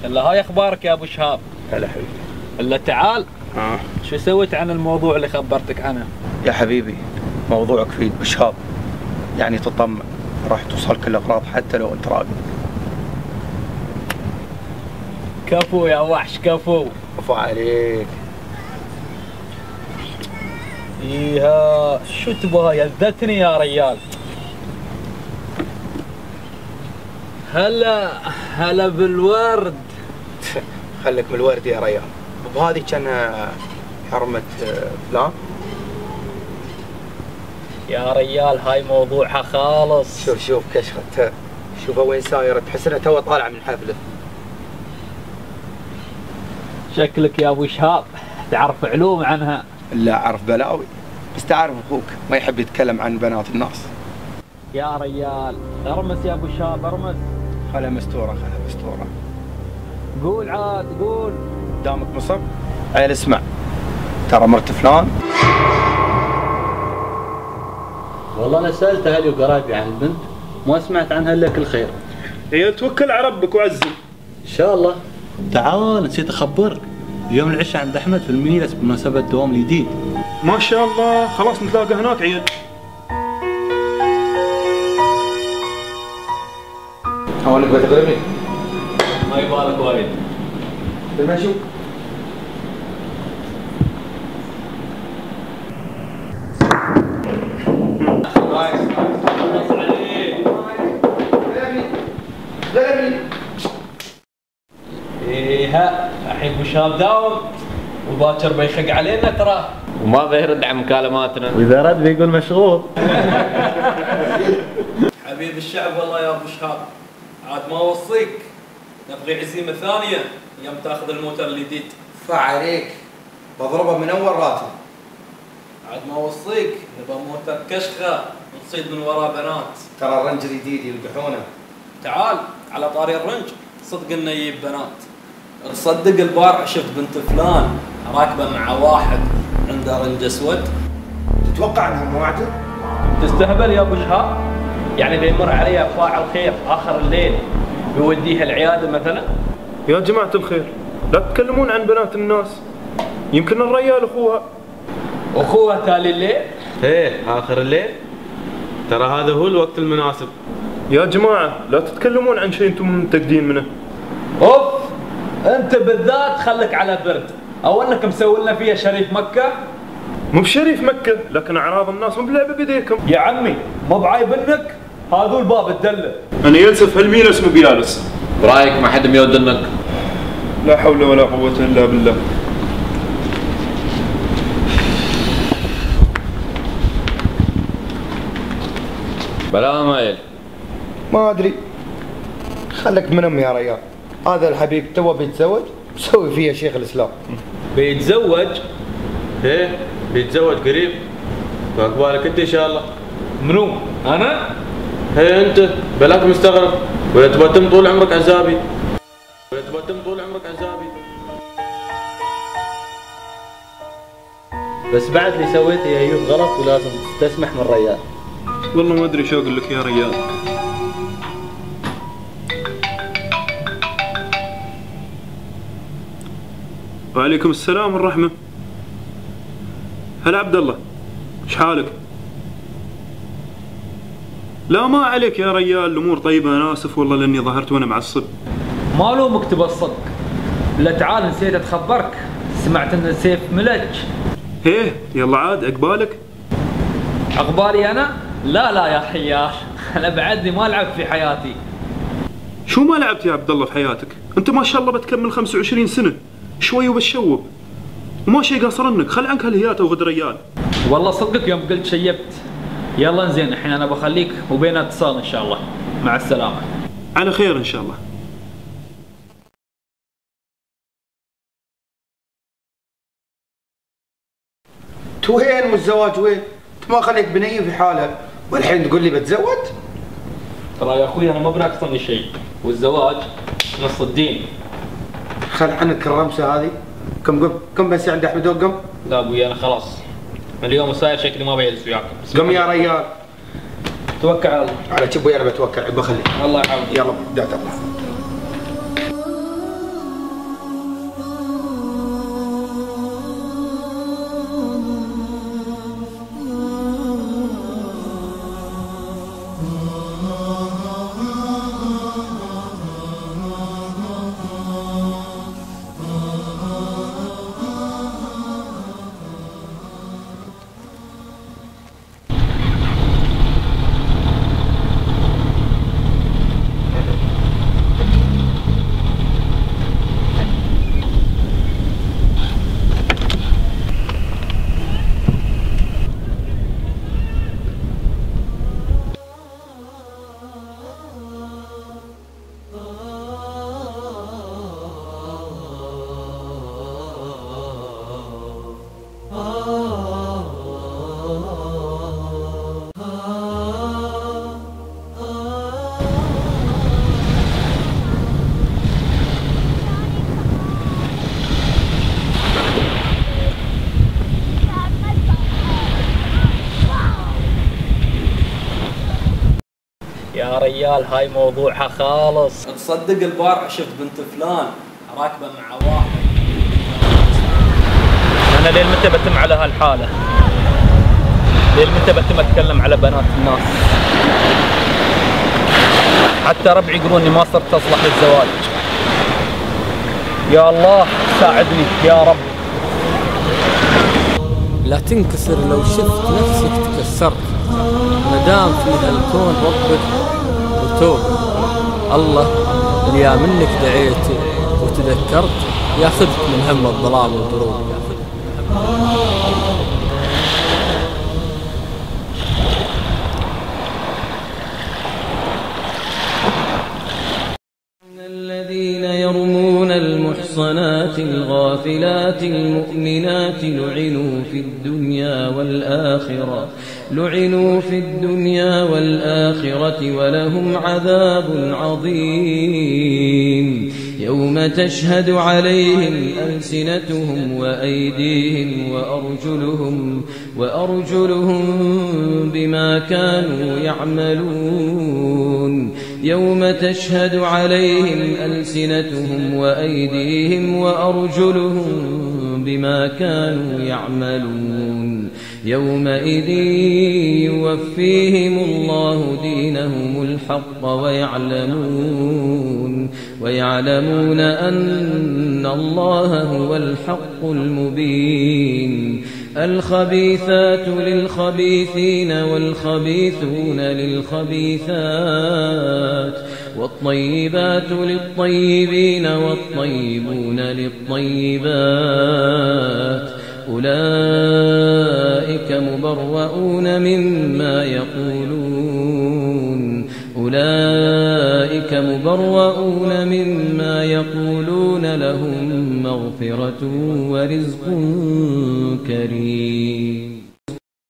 الا هاي اخبارك يا ابو شهاب؟ هلا حبيبي. الا تعال. شو سويت عن الموضوع اللي خبرتك عنه؟ يا حبيبي موضوعك فيه بشهاب، يعني تطمن راح توصلك الاغراض حتى لو انت راقد. كفو يا وحش كفو. كفو عليك. ايها شو تبغى يذتني يا ريال. هلا بالورد. خليك من الورد يا ريال. وهذه كان حرمة فلان. يا ريال هاي موضوعها خالص. شوف كشخة، شوفها وين سايرة، تحس انها تو طالعة من حفلة. شكلك يا ابو شهاب تعرف علوم عنها. لا اعرف بلاوي، بس تعرف اخوك ما يحب يتكلم عن بنات الناس. يا ريال ارمس يا ابو شهاب ارمس. خلها مستورة. قول عاد قول. قدامك مصب؟ عيل اسمع، ترى مرت فلان. والله انا سالت اهلي وقرايبي عن البنت، ما سمعت عنها الا كل خير. هي توكل على ربك وعزم ان شاء الله. تعال نسيت اخبرك، اليوم العشاء عند احمد في الميلس بمناسبه دوام الجديد. ما شاء الله. خلاص نتلاقى هناك عيل. هونك بتغلبني. ما يبالك وايد. بالمشي. ايها الحين ابو شهاب داوم وباكر بيخق علينا ترى. وما بيرد عن مكالماتنا. واذا رد بيقول مشغول. حبيب الشعب والله يا ابو شهاب، عاد ما اوصيك نبغي عزيمه ثانيه يوم تاخذ الموتر الجديد. عليك بضربه من اول راتب. عاد ما اوصيك نبغى موتر كشخه نصيد من وراه بنات. ترى الرنج الجديد يلقحونه. تعال على طاري الرنج، صدق انه يجيب بنات. تصدق البارح شفت بنت فلان راكبه مع واحد عنده رنج اسود. تتوقع انها مواعده؟ تستهبل يا ابو شهاب؟ يعني بيمر عليها فاعل خير اخر الليل بيوديها العياده مثلا؟ يا جماعة الخير لا تتكلمون عن بنات الناس، يمكن الريال اخوها. اخوها تالي الليل؟ ايه اخر الليل، ترى هذا هو الوقت المناسب. يا جماعة لا تتكلمون عن شيء انتم متأكدين منه. اوف انت بالذات خليك على برد، او انك مسوي لنا فيها شريف مكه. مو بشريف مكة، لكن اعراض الناس مو بلعبة بيديكم. يا عمي مو بعايب انك هذا الباب تدلل. انا يلسف هالميل اسمه بيالس. برايك ما حد ميودنك؟ لا حول ولا قوة الا بالله. بلا مايل. ما ادري، خلك منهم يا ريال. هذا الحبيب توه بيتزوج، مسوي فيها شيخ الاسلام. بيتزوج؟ ايه بيتزوج قريب، فاقبالك انت ان شاء الله. منو؟ انا؟ ايه انت، بلاك مستغرب ولا تبغى تم طول عمرك عزابي؟ بس بعد اللي سويته يا ايوب غلط ولازم تستسمح من ريال. والله ما ادري شو اقول لك يا ريال. وعليكم السلام والرحمة. هلا عبد الله، ايش حالك؟ لا ما عليك يا ريال، الامور طيبة. انا اسف والله لاني ظهرت وانا معصب. ما لومك تبى الصدق. لا تعال نسيت اتخبرك، سمعت ان سيف ملج. ايه يلا عاد عقبالك. عقبالي انا؟ لا يا حيار، انا بعدني ما لعبت في حياتي. شو ما لعبت يا عبد الله في حياتك؟ انت ما شاء الله بتكمل 25 سنة، شوي وبتشوب وما شي قاصر منك. خل عنك هالهيات وغد ريال. والله صدقك يوم قلت شيبت. يلا انزين الحين انا بخليك وبيننا اتصال ان شاء الله. مع السلامة. على خير ان شاء الله. وين والزواج وين؟ انت ما خليك بنيه في حالها والحين تقول لي بتزوج؟ ترى يا اخوي انا ما بناقصني شيء، والزواج نص الدين. خل عنك الرمسه هذه. كم بس عند احمد وقم؟ لا ابوي انا خلاص اليوم صاير شكلي ما بيجلس وياكم. قم يا ريال. توكل على الله. على شبوي انا بتوكل، عقب خليك. الله يحفظك. يلا بدأت الله. يا ريال هاي موضوعها خالص. تصدق البارحة شفت بنت فلان راكبة مع واحد. أنا لين متى بتم على هالحالة؟ لين متى بتم أتكلم على بنات الناس؟ حتى ربعي يقولون إني ما صرت أصلح للزواج. يا الله ساعدني يا رب. لا تنكسر لو شفت نفسك تكسرت، مدام في هالكون ربك وتوب. الله اللي يا منك دعيت وتذكرت ياخذك من هم الضلال والدروب. الذين يرمون المحصنات الغافلات المؤمنات لعنوا في الدنيا والآخرة ولهم عذاب عظيم. يوم تشهد عليهم ألسنتهم وأيديهم وأرجلهم بما كانوا يعملون. يوم تشهد عليهم ألسنتهم وأيديهم وأرجلهم بما كانوا يعملون. يومئذ يوفيهم الله دينهم الحق ويعلمون أن الله هو الحق المبين. الخبيثات للخبيثين والخبيثون للخبيثات والطيبات للطيبين والطيبون للطيبات. أولئك مبرؤون مما يقولون لهم مغفرة ورزق كريم.